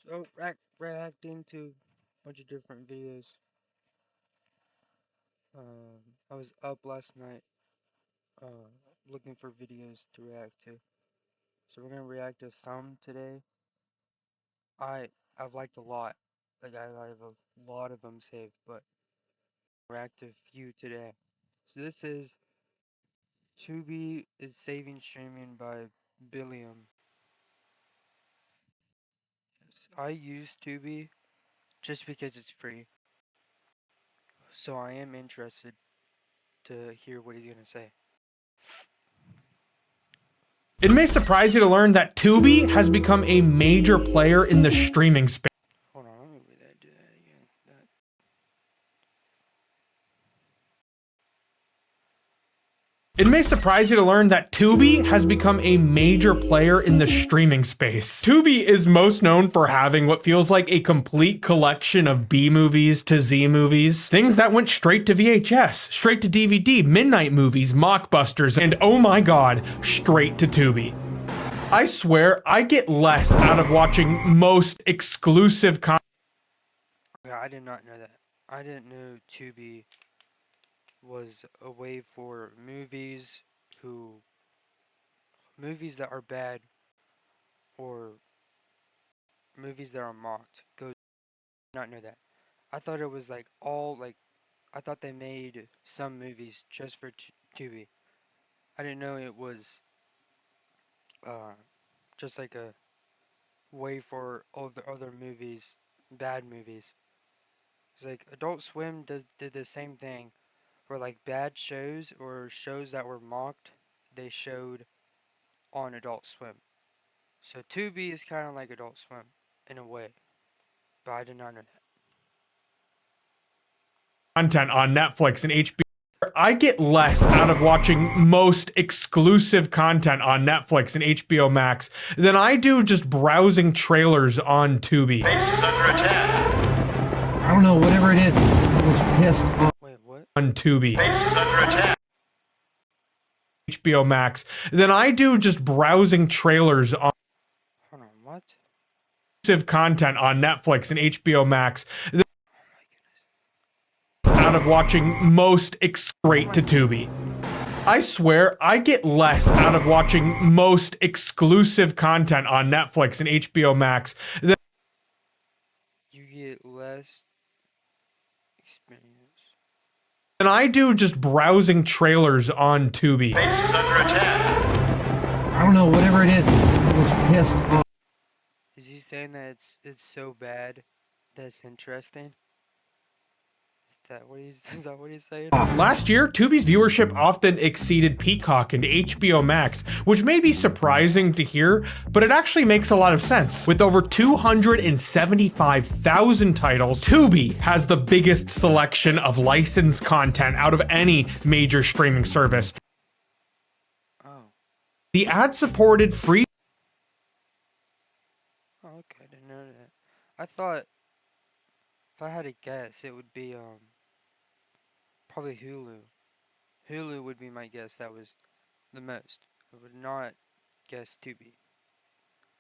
So reacting to a bunch of different videos. I was up last night looking for videos to react to. So we're gonna react to some today. I've liked a lot. Like I have a lot of them saved, but react to a few today. So this is Tubi is saving streaming by Billiam. Yes, I use Tubi just because it's free. So I am interested to hear what he's gonna say. It may surprise you to learn that Tubi has become a major player in the streaming space. Hold on, let me do that again. It may surprise you to learn that Tubi has become a major player in the streaming space. Tubi is most known for having what feels like a complete collection of B movies to Z movies, things that went straight to VHS, straight to DVD, midnight movies, mockbusters, and oh my god, straight to Tubi. I swear, I get less out of watching most exclusive content. Yeah, I did not know that. I didn't know Tubi was a way for movies that are bad or movies that are mocked. Not know that. I thought it was like I thought they made some movies just for Tubi. I didn't know it was uh just like a way for all the other movies, bad movies. It's like Adult Swim did the same thing for like bad shows or shows that were mocked, they showed on Adult Swim. So Tubi is kind of like Adult Swim in a way, but I did not know that. Content on Netflix and HBO. I get less out of watching most exclusive content on Netflix and HBO Max than I do just browsing trailers on Tubi. Base is under attack. I don't know, whatever it is, it looks pissed off. Wait, what? On Tubi. Base is under attack. HBO Max than I do just browsing trailers on Hold on, what? exclusive content on Netflix and HBO Max. Oh my goodness. Out of watching most straight to Tubi. I swear, I get less out of watching most exclusive content on Netflix and HBO Max than You get less experience. I do just browsing trailers on Tubi. Base is under attack. I don't know, whatever it is, it looks pissed off. Is he saying that it's so bad that it's interesting? Is that what he's saying? Last year, Tubi's viewership often exceeded Peacock and HBO Max, which may be surprising to hear, but it actually makes a lot of sense. With over 275,000 titles, Tubi has the biggest selection of licensed content out of any major streaming service. Oh. The ad-supported free Oh, okay, I didn't know that. I thought if I had to guess, it would be probably Hulu. Hulu would be my guess. That was the most. I would not guess Tubi.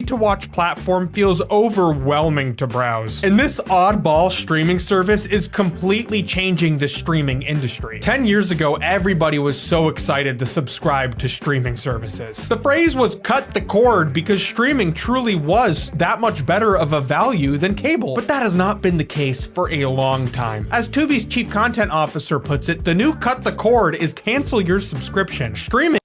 to watch platform feels overwhelming to browse. And this oddball streaming service is completely changing the streaming industry. 10 years ago, everybody was so excited to subscribe to streaming services. The phrase was cut the cord because streaming truly was that much better of a value than cable. But that has not been the case for a long time. As Tubi's chief content officer puts it, the new cut the cord is cancel your subscription. Streaming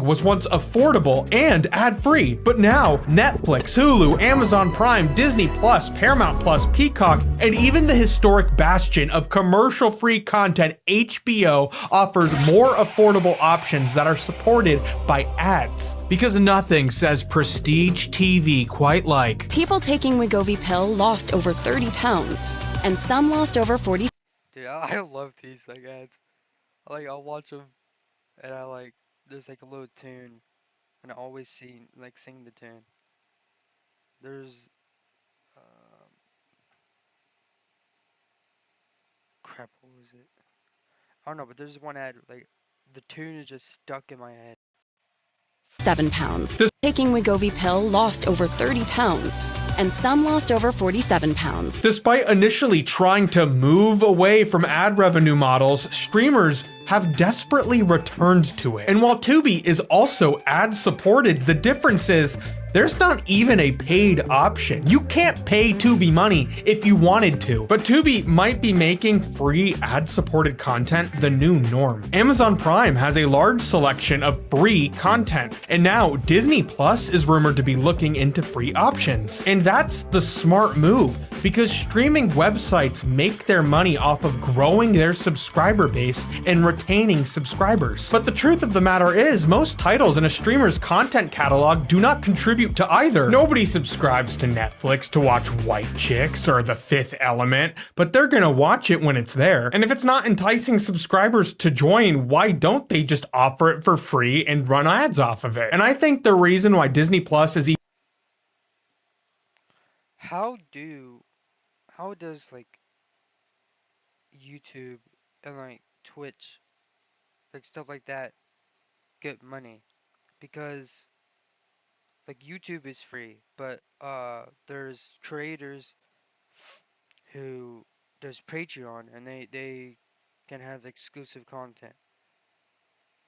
was once affordable and ad-free, but now Netflix, Hulu, Amazon Prime, Disney Plus, Paramount Plus, Peacock, and even the historic bastion of commercial-free content, HBO, offers more affordable options that are supported by ads. Because nothing says prestige TV quite like People taking Wegovy pill lost over 30 pounds, and some lost over 40. Dude, I love these like ads. I'll watch them, and there's like a little tune, and I always sing the tune. There's crap, what was it? I don't know, but there's one ad like the tune is just stuck in my head. 7 pounds. Taking Wegovy pill lost over 30 pounds, and some lost over 47 pounds. Despite initially trying to move away from ad revenue models, streamers have desperately returned to it. And while Tubi is also ad supported, the difference is there's not even a paid option. You can't pay Tubi money if you wanted to, but Tubi might be making free ad-supported content the new norm. Amazon Prime has a large selection of free content, and now Disney Plus is rumored to be looking into free options. And that's the smart move, because streaming websites make their money off of growing their subscriber base and retaining subscribers. But the truth of the matter is, most titles in a streamer's content catalog do not contribute to either. Nobody subscribes to Netflix to watch White Chicks or The Fifth Element, but they're gonna watch it when it's there. And if it's not enticing subscribers to join, why don't they just offer it for free and run ads off of it? And I think the reason why Disney Plus is How does like YouTube and like Twitch, like stuff like that, get money? Because like YouTube is free, but there's creators who does Patreon and they can have exclusive content.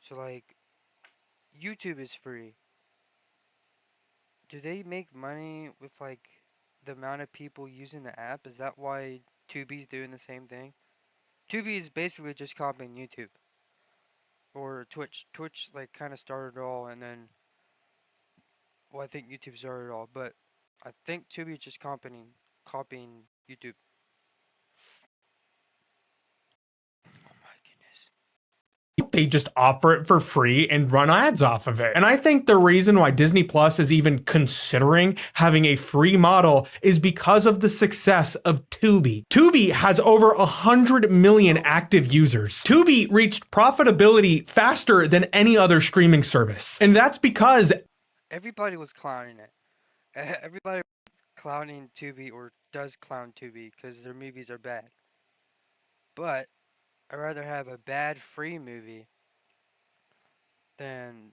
So like YouTube is free. Do they make money with like the amount of people using the app? Is that why Tubi's doing the same thing? Tubi is basically just copying YouTube or Twitch. Twitch like kind of started it all, and then well, I think YouTube started it all, but I think Tubi is just copying YouTube. Oh my goodness. they just offer it for free and run ads off of it. And I think the reason why Disney Plus is even considering having a free model is because of the success of Tubi. Tubi has over 100 million active users. Tubi reached profitability faster than any other streaming service. And that's because Everybody was clowning it. Everybody was clowning Tubi or does clown Tubi because their movies are bad. But I'd rather have a bad free movie than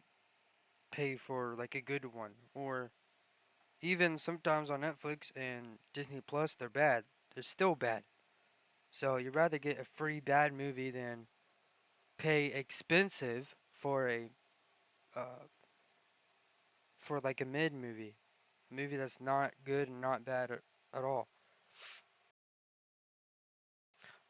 pay for like a good one. Or even sometimes on Netflix and Disney Plus, they're bad. They're still bad. So you'd rather get a free bad movie than pay expensive uh for like a mid movie. A movie that's not good and not bad at all.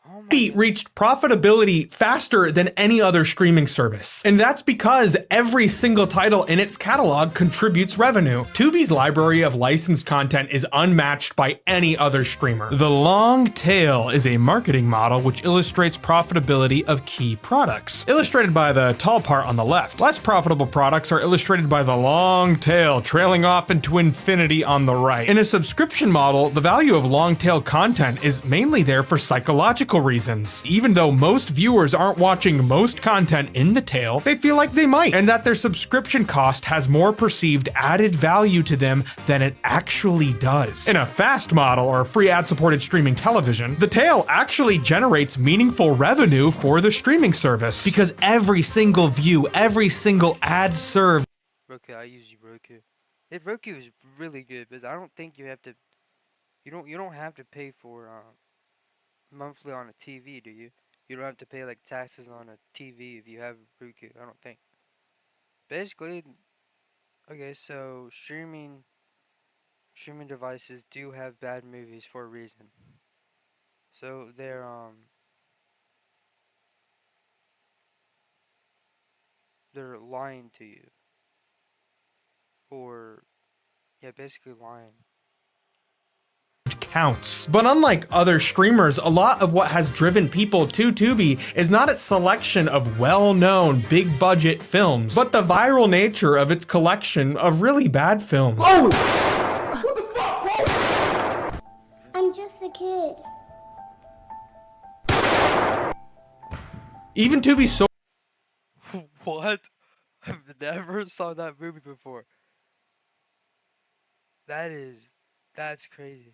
Oh my Tubi goodness. reached profitability faster than any other streaming service. And that's because every single title in its catalog contributes revenue. Tubi's library of licensed content is unmatched by any other streamer. The long tail is a marketing model which illustrates profitability of key products, illustrated by the tall part on the left. Less profitable products are illustrated by the long tail, trailing off into infinity on the right. In a subscription model, the value of long tail content is mainly there for psychological reasons. Even though most viewers aren't watching most content in the tail, they feel like they might, and that their subscription cost has more perceived added value to them than it actually does. In a fast model or free ad-supported streaming television, the tail actually generates meaningful revenue for the streaming service because every single view, every single ad served Roku, I use Roku. Roku is really good because I don't think you have to. You don't have to pay for monthly on a TV, do you? You don't have to pay like taxes on a TV if you have Roku. I don't think. Basically, okay. So streaming devices do have bad movies for a reason. So they're lying to you, or yeah, basically lying. counts. But unlike other streamers, a lot of what has driven people to Tubi is not its selection of well-known, big-budget films, but the viral nature of its collection of really bad films. I'm just a kid. Even Tubi's so What? I've never saw that movie before. That's crazy.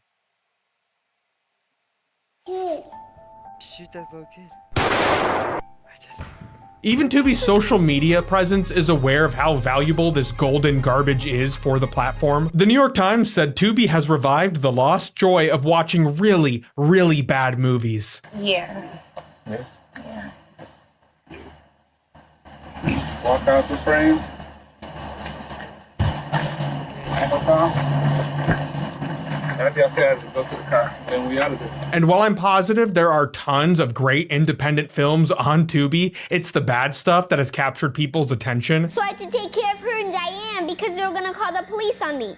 Kid. Shoot that little kid. I just Even Tubi's social media presence is aware of how valuable this golden garbage is for the platform. The New York Times said Tubi has revived the lost joy of watching really, really bad movies. Yeah. Walk out the frame. One more time. I think I said go to the car. Then we out of this. And while I'm positive there are tons of great independent films on Tubi, it's the bad stuff that has captured people's attention. So I had to take care of her and Diane because they were gonna call the police on me.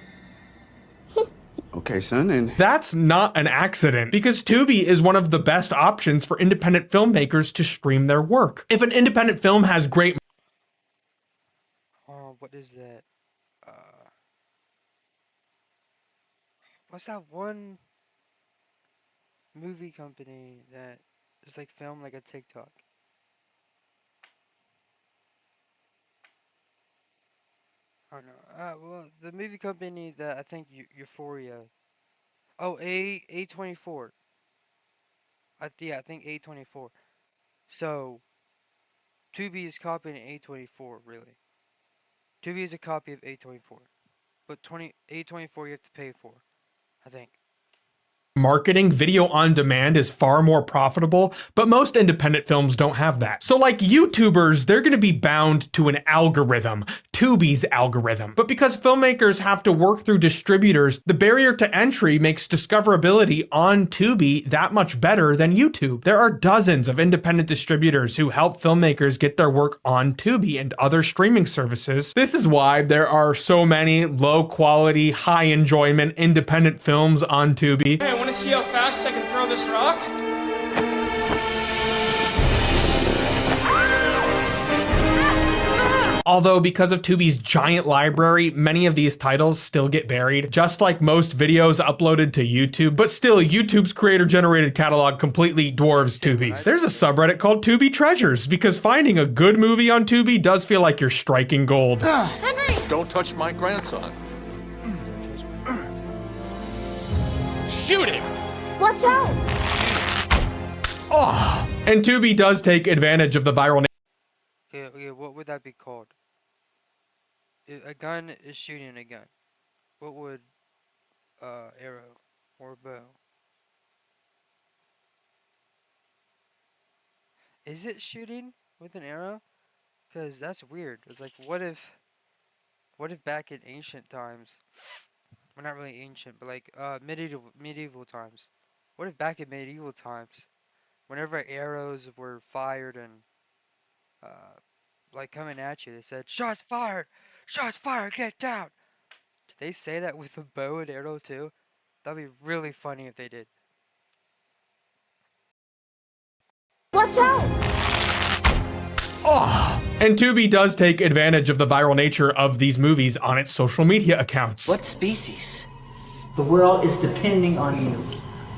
Okay, son, and That's not an accident, because Tubi is one of the best options for independent filmmakers to stream their work. If an independent film has great What is that? What's that one movie company that is like filmed like a TikTok? I don't know. Well, the movie company that I think Euphoria. Oh, A24. I think A24. So Tubi is copying A24, really. Tubi is a copy of A24, but A24 you have to pay for, I think. marketing, video on demand is far more profitable, but most independent films don't have that. So like YouTubers, they're gonna be bound to an algorithm, Tubi's algorithm. But because filmmakers have to work through distributors, the barrier to entry makes discoverability on Tubi that much better than YouTube. There are dozens of independent distributors who help filmmakers get their work on Tubi and other streaming services. This is why there are so many low quality, high enjoyment independent films on Tubi. Hey, want to see how fast I can throw this rock? Although because of Tubi's giant library, many of these titles still get buried, just like most videos uploaded to YouTube. But still, YouTube's creator-generated catalog completely dwarves Tubi's. There's a subreddit called Tubi Treasures, because finding a good movie on Tubi does feel like you're striking gold. Don't touch my grandson. Shoot him! Watch out! And Tubi does take advantage of the viral Okay, what would that be called? A gun is shooting a gun. What would arrow or bow? Is it shooting with an arrow? Cause that's weird. It's like what if back in ancient times, well not really ancient, but like medieval times. What if back in medieval times, whenever arrows were fired and like coming at you, they said, "Shots fired! Shots fired! Get down!" Did they say that with a bow and arrow too? That'd be really funny if they did. Watch out! And Tubi does take advantage of the viral nature of these movies on its social media accounts. What species? The world is depending on you.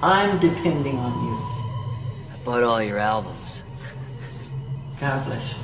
I'm depending on you. I bought all your albums. God bless you.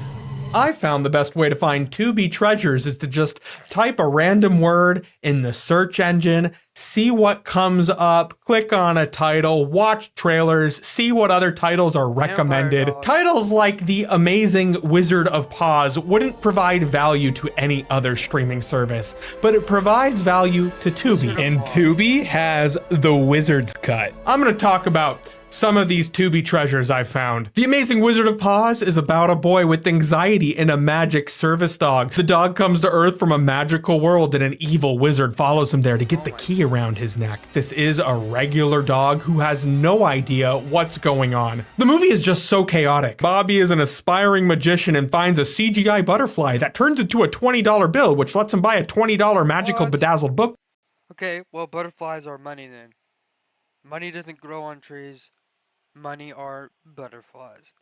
I found the best way to find Tubi treasures is to just type a random word in the search engine, see what comes up, click on a title, watch trailers, see what other titles are recommended. Titles like The Amazing Wizard of Oz wouldn't provide value to any other streaming service, but it provides value to Tubi. And Tubi has the Wizard's Cut. I'm gonna talk about some of these Tubi treasures I've found. The Amazing Wizard of Oz is about a boy with anxiety and a magic service dog. The dog comes to Earth from a magical world and an evil wizard follows him there to get the key around his neck. This is a regular dog who has no idea what's going on. The movie is just so chaotic. Bobby is an aspiring magician and finds a CGI butterfly that turns into a $20 bill, which lets him buy a $20 magical bedazzled book. Okay, well butterflies are money then. Money doesn't grow on trees. Money are butterflies.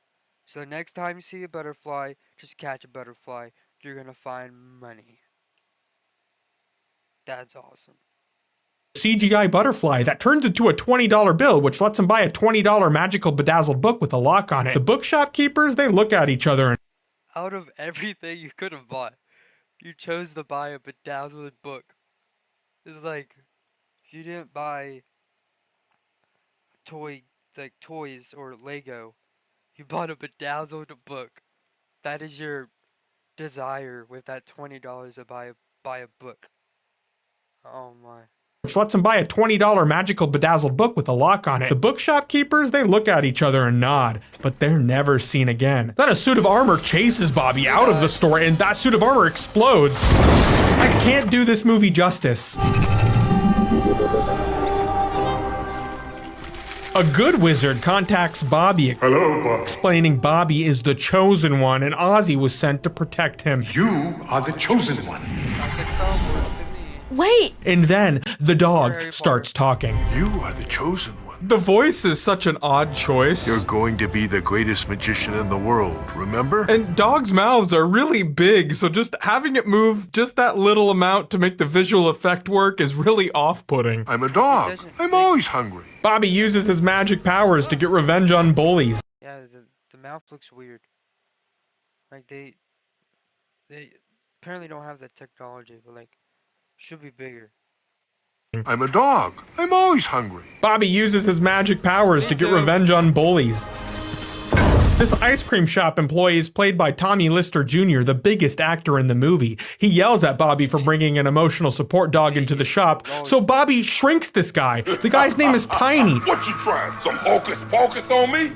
So next time you see a butterfly, just catch a butterfly. You're gonna find money. That's awesome. CGI butterfly that turns into a $20 bill, which lets him buy a $20 magical bedazzled book with a lock on it. The bookshop keepers, they look at each other and Out of everything you could have bought, you chose to buy a bedazzled book. It's like, if you didn't buy toys or Lego, you bought a bedazzled book. That is your desire with that $20 to buy a book. Oh my. Which lets him buy a $20 magical bedazzled book with a lock on it. The bookshop keepers, they look at each other and nod, but they're never seen again. Then a suit of armor chases Bobby out of the store, and that suit of armor explodes. I can't do this movie justice. A good wizard contacts Bobby, explaining Bobby is the chosen one and Ozzy was sent to protect him. You are the chosen one. Wait! And then the dog starts talking. You are the chosen one. The voice is such an odd choice. You're going to be the greatest magician in the world, remember? And dogs' mouths are really big, so just having it move just that little amount to make the visual effect work is really off-putting. I'm a dog. I'm always hungry. Bobby uses his magic powers to get revenge on bullies. Yeah, the mouth looks weird. Like they apparently don't have that technology, but like should be bigger. I'm a dog. I'm always hungry. Bobby uses his magic powers to get revenge on bullies. This ice cream shop employee is played by Tommy Lister Jr., the biggest actor in the movie. He yells at Bobby for bringing an emotional support dog into the shop, so Bobby shrinks this guy. The guy's name is Tiny. What you trying? Some hocus pocus on me?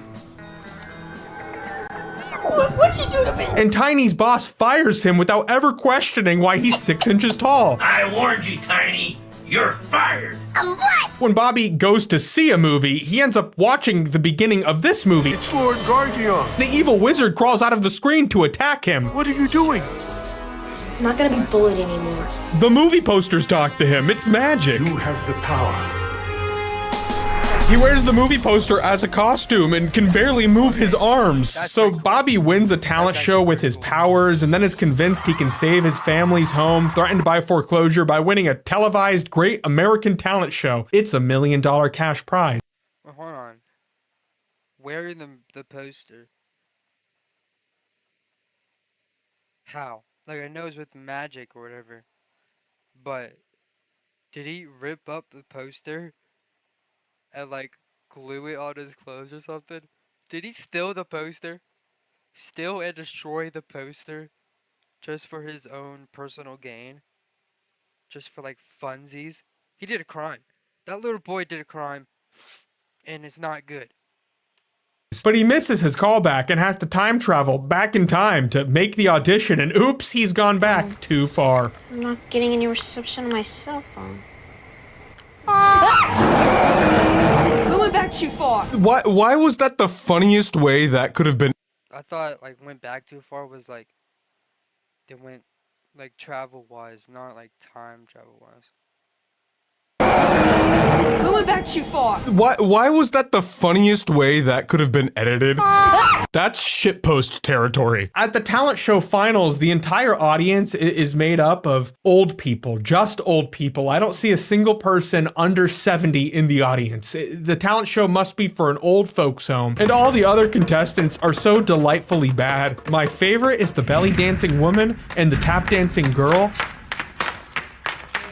What'd you do to me? And Tiny's boss fires him without ever questioning why he's 6 inches tall. I warned you, Tiny. You're fired. What? When Bobby goes to see a movie, he ends up watching the beginning of this movie. It's Lord Guardian. The evil wizard crawls out of the screen to attack him. What are you doing? I'm not gonna be bullied anymore. The movie posters talk to him. It's magic. You have the power. He wears the movie poster as a costume and can barely move his arms. So Bobby wins a talent show with his powers and then is convinced he can save his family's home, threatened by foreclosure by winning a televised Great American Talent Show. It's $1 million cash prize. Well, hold on. Wearing the poster. How? Like I know it's with magic or whatever. But did he rip up the poster? And like glue it on his clothes or something? Did he steal the poster? Steal and destroy the poster? Just for his own personal gain? Just for like funsies? He did a crime. That little boy did a crime. And it's not good. But he misses his callback and has to time travel back in time to make the audition, and oops, he's gone back too far. I'm not getting any reception on my cell phone. We went back too far. Why was that the funniest way that could have been? I thought like went back too far was like they went like travel wise, not like time travel wise. We went back too far. Why was that the funniest way that could have been edited? That's shitpost territory. At the talent show finals, the entire audience is made up of old people, just old people. I don't see a single person under 70 in the audience. The talent show must be for an old folks home. And all the other contestants are so delightfully bad. My favorite is the belly dancing woman and the tap dancing girl.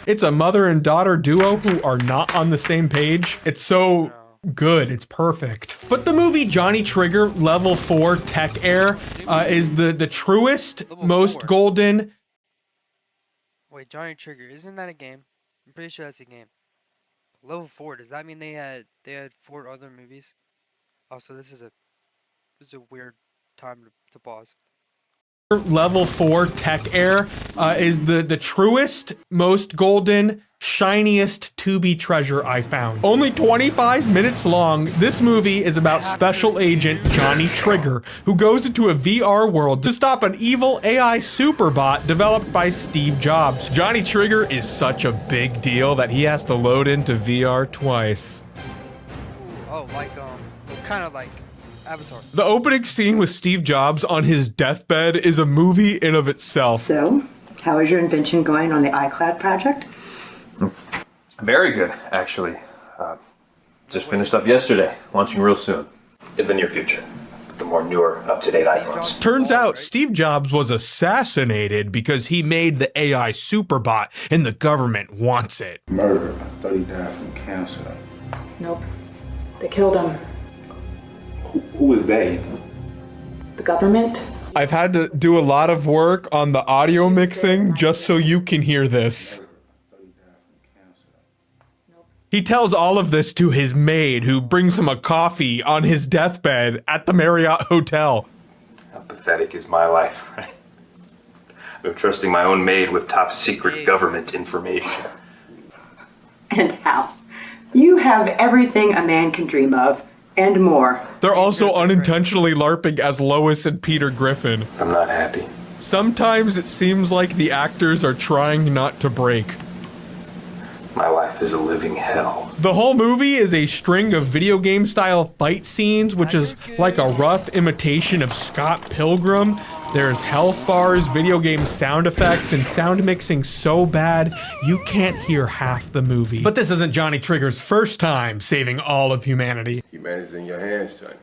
It's a mother and daughter duo who are not on the same page. It's so good. It's perfect. But the movie Johnny Trigger Level 4 Tech Air is the truest, most golden. Wait, Johnny Trigger, isn't that a game? I'm pretty sure that's a game. Level 4, does that mean they had 4 other movies? Also, this is a weird time to pause. Level 4 Tech Air is the truest, most golden, shiniest Tubi treasure I found. Only 25 minutes long, this movie is about Special Agent Johnny Trigger, who goes into a VR world to stop an evil AI superbot developed by Steve Jobs. Johnny Trigger is such a big deal that he has to load into VR twice. Oh, like kind of like Avatar. The opening scene with Steve Jobs on his deathbed is a movie in of itself. So, how is your invention going on the iCloud project? Very good, actually. Just finished up yesterday, launching real soon. In the near future. The more newer, up-to-date iPhones. Turns out Steve Jobs was assassinated because he made the AI superbot and the government wants it. Murder. I thought he died from cancer. Nope. They killed him. Who is they? The government. I've had to do a lot of work on the audio mixing just so you can hear this. He tells all of this to his maid, who brings him a coffee on his deathbed at the Marriott Hotel. How pathetic is my life, right? I'm trusting my own maid with top secret government information. And how? You have everything a man can dream of, and more. They're also unintentionally LARPing as Lois and Peter Griffin. I'm not happy. Sometimes it seems like the actors are trying not to break. My life is a living hell. The whole movie is a string of video game style fight scenes, which is like a rough imitation of Scott Pilgrim. There's health bars, video game sound effects, and sound mixing so bad you can't hear half the movie. But this isn't Johnny Trigger's first time saving all of humanity. Humanity's in your hands, Johnny.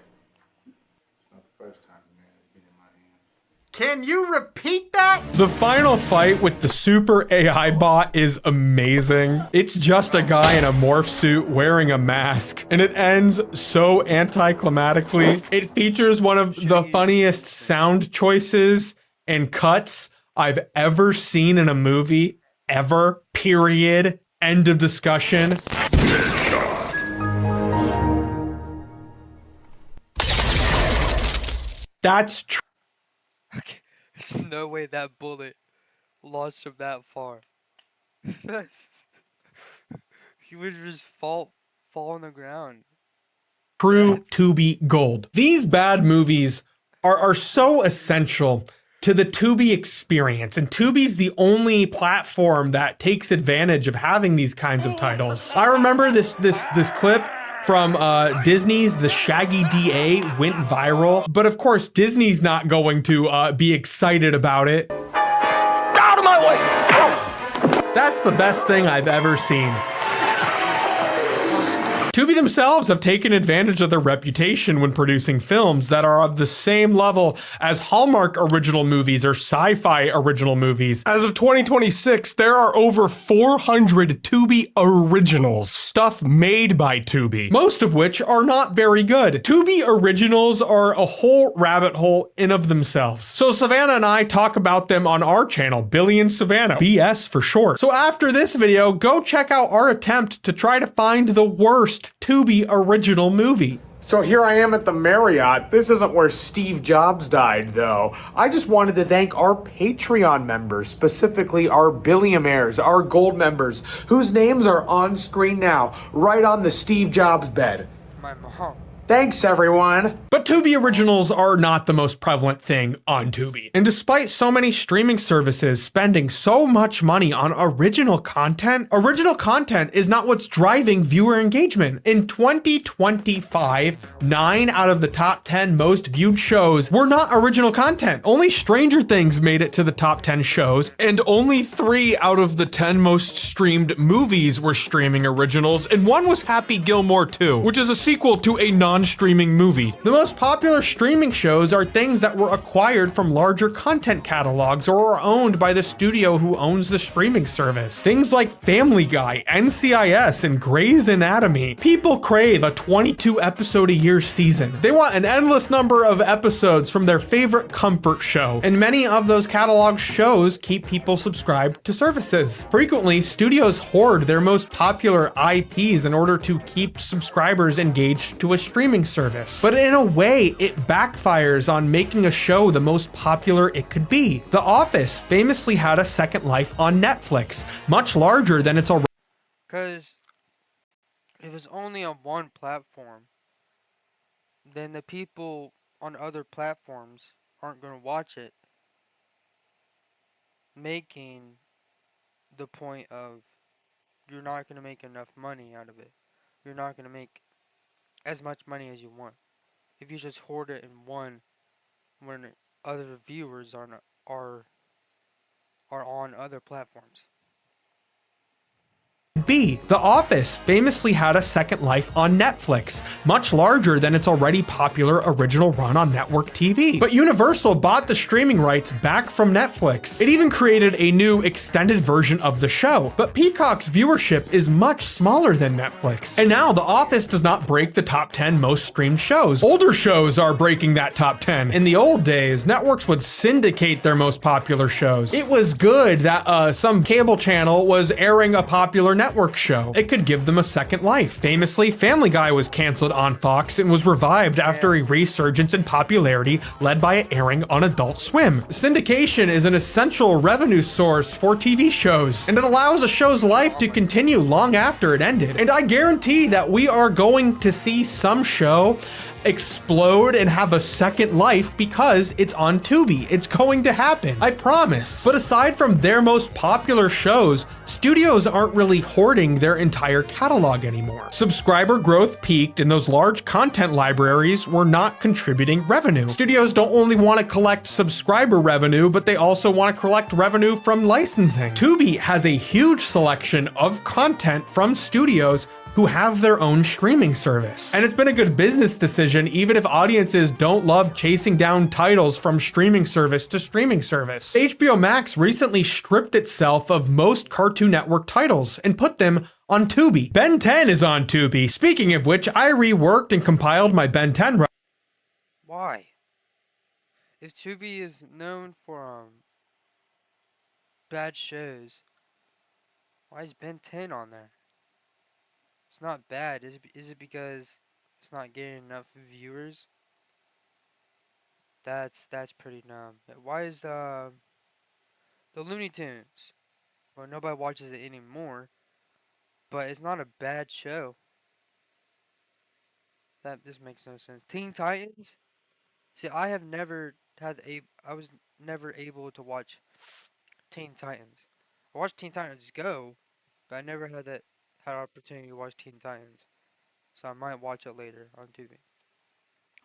Can you repeat that? The final fight with the super AI bot is amazing. It's just a guy in a morph suit wearing a mask, and it ends so anticlimactically. It features one of the funniest sound choices and cuts I've ever seen in a movie, ever, period. End of discussion. That's true. Okay, there's no way that bullet launched him that far. He would just fall on the ground. True Tubi gold. These bad movies are so essential to the Tubi experience, and Tubi's the only platform that takes advantage of having these kinds of titles. I remember this clip from Disney's The Shaggy DA went viral, but of course Disney's not going to be excited about it. Out of my way! That's the best thing I've ever seen. Tubi themselves have taken advantage of their reputation when producing films that are of the same level as Hallmark original movies or sci-fi original movies. As of 2026, there are over 400 Tubi originals, stuff made by Tubi, most of which are not very good. Tubi originals are a whole rabbit hole in of themselves. So Savannah and I talk about them on our channel, Billy and Savannah, BS for short. So after this video, go check out our attempt to try to find the worst Tubi original movie. So here I am at the Marriott. This isn't where Steve Jobs died, though. I just wanted to thank our Patreon members, specifically our billionaires, our gold members, whose names are on screen now, right on the Steve Jobs bed. My mom. Thanks, everyone. But Tubi originals are not the most prevalent thing on Tubi. And despite so many streaming services spending so much money on original content is not what's driving viewer engagement. In 2025, 9 out of the top 10 most viewed shows were not original content. Only Stranger Things made it to the top 10 shows, and only 3 out of the 10 most streamed movies were streaming originals, and one was Happy Gilmore 2, which is a sequel to a non-streaming movie. The most popular streaming shows are things that were acquired from larger content catalogs or are owned by the studio who owns the streaming service. Things like Family Guy, NCIS, and Grey's Anatomy. People crave a 22 episode a year season. They want an endless number of episodes from their favorite comfort show, and many of those catalog shows keep people subscribed to services. Frequently, studios hoard their most popular IPs in order to keep subscribers engaged to a streaming service. But in a way, it backfires on making a show the most popular it could be. The Office famously had a second life on Netflix, much larger than its already. Because if it's only on one platform, then the people on other platforms aren't going to watch it, making the point of you're not going to make enough money out of it. You're not going to make as much money as you want if you just hoard it in one when other viewers are on other platforms. Be The Office famously had a second life on Netflix, much larger than its already popular original run on network TV. But Universal bought the streaming rights back from Netflix. It even created a new extended version of the show, but Peacock's viewership is much smaller than Netflix. And now The Office does not break the top 10 most streamed shows. Older shows are breaking that top 10. In the old days, networks would syndicate their most popular shows. It was good that some cable channel was airing a popular network show. It could give them a second life. Famously, Family Guy was canceled on Fox and was revived after a resurgence in popularity led by it airing on Adult Swim. Syndication is an essential revenue source for TV shows, and it allows a show's life to continue long after it ended. And I guarantee that we are going to see some show explode and have a second life because it's on Tubi. It's going to happen, I promise. But aside from their most popular shows, studios aren't really hoarding their entire catalog anymore. Subscriber growth peaked and those large content libraries were not contributing revenue. Studios don't only want to collect subscriber revenue, but they also want to collect revenue from licensing. Tubi has a huge selection of content from studios who have their own streaming service. And it's been a good business decision, even if audiences don't love chasing down titles from streaming service to streaming service. HBO Max recently stripped itself of most Cartoon Network titles and put them on Tubi. Ben 10 is on Tubi. Speaking of which, I reworked and compiled my Ben 10 Why? If Tubi is known for bad shows, why is Ben 10 on there? It's not bad. Is it because it's not getting enough viewers? That's pretty dumb. Why is the Looney Tunes? Well, nobody watches it anymore, but it's not a bad show. That just makes no sense. Teen Titans? See, I was never able to watch Teen Titans. I watched Teen Titans Go, but I never had opportunity to watch Teen Titans. So I might watch it later on Tubi.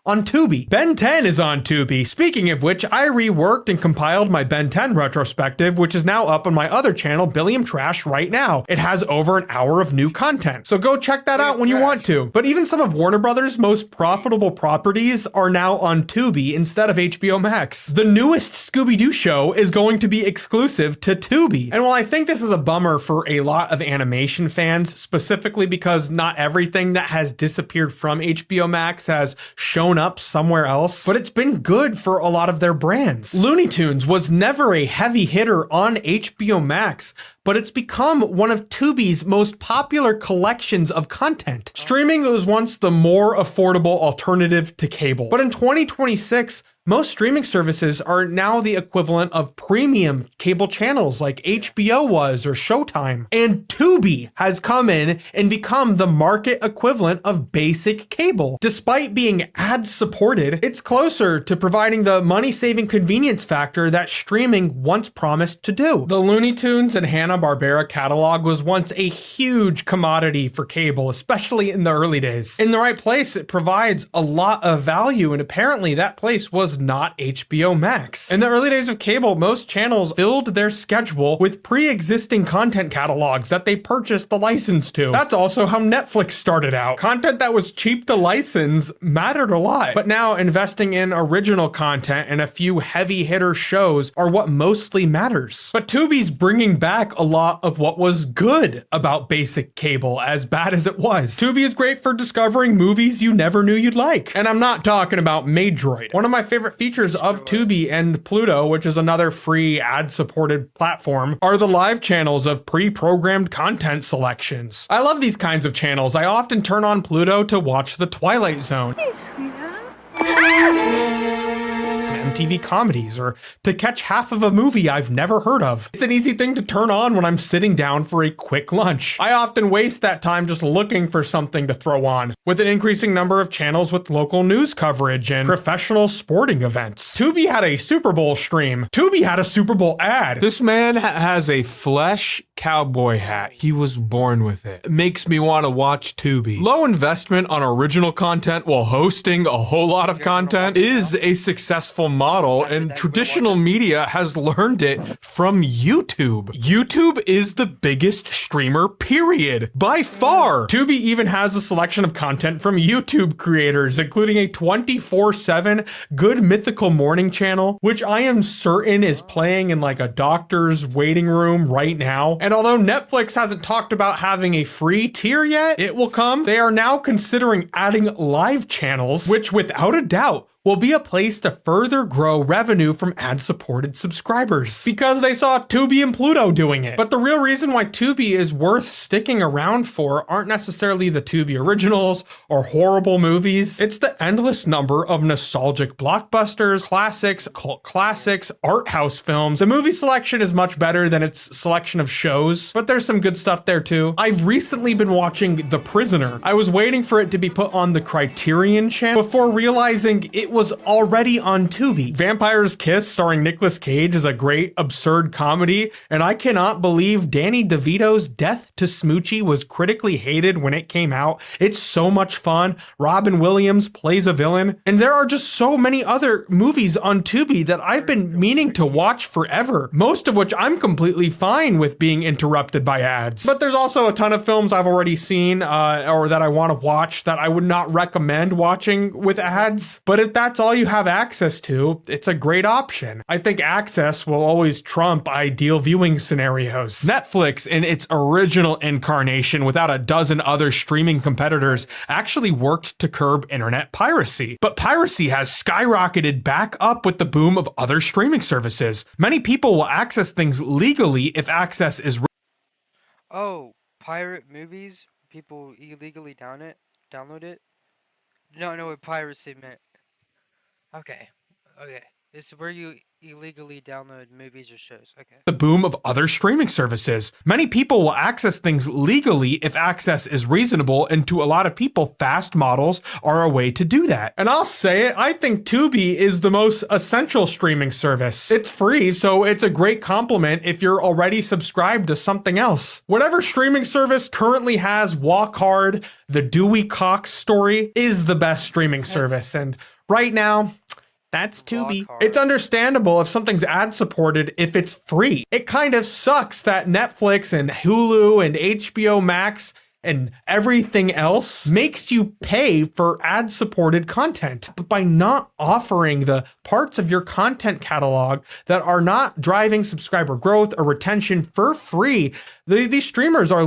On Tubi. Ben 10 is on Tubi. Speaking of which, I reworked and compiled my Ben 10 retrospective, which is now up on my other channel, Billiam Trash, right now. It has over an hour of new content, so go check that out when you want to. But even some of Warner Brothers' most profitable properties are now on Tubi instead of HBO Max. The newest Scooby-Doo show is going to be exclusive to Tubi. And while I think this is a bummer for a lot of animation fans, specifically because not everything that has disappeared from HBO Max has shown up somewhere else, but it's been good for a lot of their brands. Looney Tunes was never a heavy hitter on HBO Max, but it's become one of Tubi's most popular collections of content. Streaming was once the more affordable alternative to cable, but in 2026, most streaming services are now the equivalent of premium cable channels like HBO was or Showtime. And Tubi has come in and become the market equivalent of basic cable. Despite being ad-supported, it's closer to providing the money-saving convenience factor that streaming once promised to do. The Looney Tunes and Hanna-Barbera catalog was once a huge commodity for cable, especially in the early days. In the right place, it provides a lot of value, and apparently that place was not HBO Max. In the early days of cable, most channels filled their schedule with pre-existing content catalogs that they purchased the license to. That's also how Netflix started out. Content that was cheap to license mattered a lot, but now investing in original content and a few heavy hitter shows are what mostly matters. But Tubi's bringing back a lot of what was good about basic cable, as bad as it was. Tubi is great for discovering movies you never knew you'd like. And I'm not talking about Maydroid. One of my favorite features of Tubi and Pluto, which is another free ad-supported platform, are the live channels of pre-programmed content selections. I love these kinds of channels. I often turn on Pluto to watch The Twilight Zone, MTV comedies, or to catch half of a movie I've never heard of. It's an easy thing to turn on when I'm sitting down for a quick lunch. I often waste that time just looking for something to throw on, with an increasing number of channels with local news coverage and professional sporting events. Tubi had a Super Bowl stream. Tubi had a Super Bowl ad. This man has a flesh cowboy hat. He was born with it. It makes me want to watch Tubi. Low investment on original content while hosting a whole lot of content is a successful model, and traditional media has learned it from YouTube. YouTube is the biggest streamer, period, by far. Tubi even has a selection of content from YouTube creators, including a 24/7 Good Mythical Morning channel, which I am certain is playing in like a doctor's waiting room right now. And although Netflix hasn't talked about having a free tier yet, it will come. They are now considering adding live channels, which without a doubt will be a place to further grow revenue from ad-supported subscribers, because they saw Tubi and Pluto doing it. But the real reason why Tubi is worth sticking around for aren't necessarily the Tubi originals or horrible movies. It's the endless number of nostalgic blockbusters, classics, cult classics, art house films. The movie selection is much better than its selection of shows, but there's some good stuff there too. I've recently been watching The Prisoner. I was waiting for it to be put on the Criterion channel before realizing it was already on Tubi. Vampire's Kiss, starring Nicolas Cage, is a great, absurd comedy, and I cannot believe Danny DeVito's Death to Smoochie was critically hated when it came out. It's so much fun. Robin Williams plays a villain, and there are just so many other movies on Tubi that I've been meaning to watch forever, most of which I'm completely fine with being interrupted by ads. But there's also a ton of films I've already seen, or that I want to watch that I would not recommend watching with ads. But if that's all you have access to, it's a great option. I think access will always trump ideal viewing scenarios. Netflix, in its original incarnation without a dozen other streaming competitors, actually worked to curb internet piracy. But piracy has skyrocketed back up with the boom of other streaming services. Many people will access things legally if access is Oh, pirate movies? People illegally download it? No, I know what piracy meant. Okay. Okay. It's where you illegally download movies or shows. Okay. the boom of other streaming services. Many people will access things legally if access is reasonable, and to a lot of people, fast models are a way to do that. And I'll say it, I think Tubi is the most essential streaming service. It's free, so it's a great compliment if you're already subscribed to something else. Whatever streaming service currently has Walk Hard, the Dewey Cox story is the best streaming service, and right now, that's Tubi. It's understandable if something's ad-supported if it's free. It kind of sucks that Netflix and Hulu and HBO Max and everything else makes you pay for ad-supported content. But by not offering the parts of your content catalog that are not driving subscriber growth or retention for free, these streamers are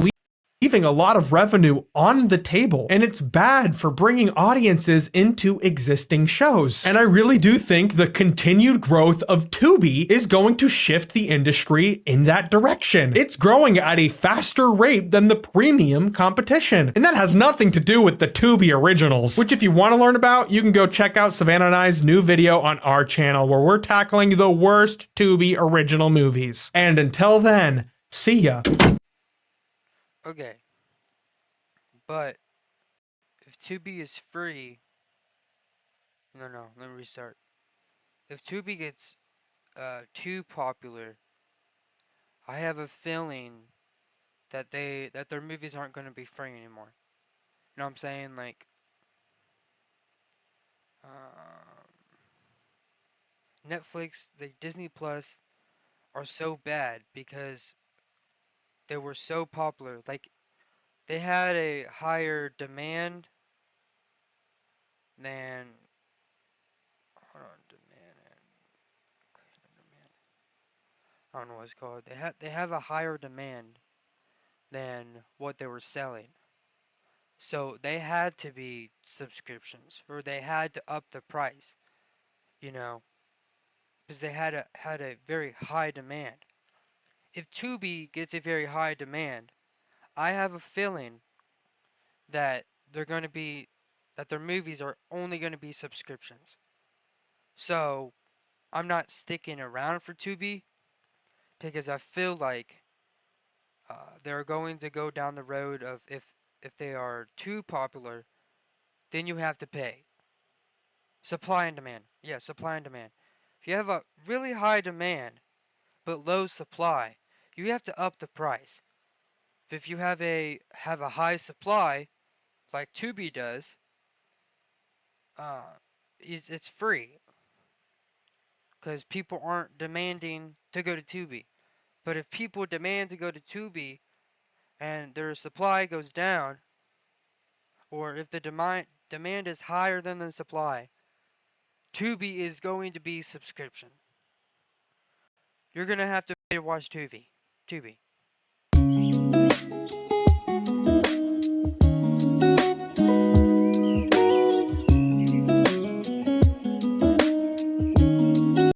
leaving a lot of revenue on the table, and it's bad for bringing audiences into existing shows. And I really do think the continued growth of Tubi is going to shift the industry in that direction. It's growing at a faster rate than the premium competition, and that has nothing to do with the Tubi originals, which if you want to learn about, you can go check out Savannah and I's new video on our channel where we're tackling the worst Tubi original movies. And until then, see ya. Okay. But if Tubi is free, no, let me restart. If Tubi gets too popular, I have a feeling that their movies aren't going to be free anymore. You know what I'm saying? Like, Netflix, the Disney Plus are so bad because they were so popular. Like, they had a higher demand than, hold on, I don't know what it's called. They have a higher demand than what they were selling. So they had to be subscriptions, or they had to up the price, you know, because they had a very high demand. If Tubi gets a very high demand, I have a feeling that their movies are only going to be subscriptions. So I'm not sticking around for Tubi because I feel like they're going to go down the road of if they are too popular, then you have to pay. Supply and demand. Yeah, supply and demand. If you have a really high demand but low supply, you have to up the price. If you have a high supply, like Tubi does, it's free because people aren't demanding to go to Tubi. But if people demand to go to Tubi and their supply goes down, or if the demand is higher than the supply, Tubi is going to be subscription. You're gonna have to pay to watch Tubi.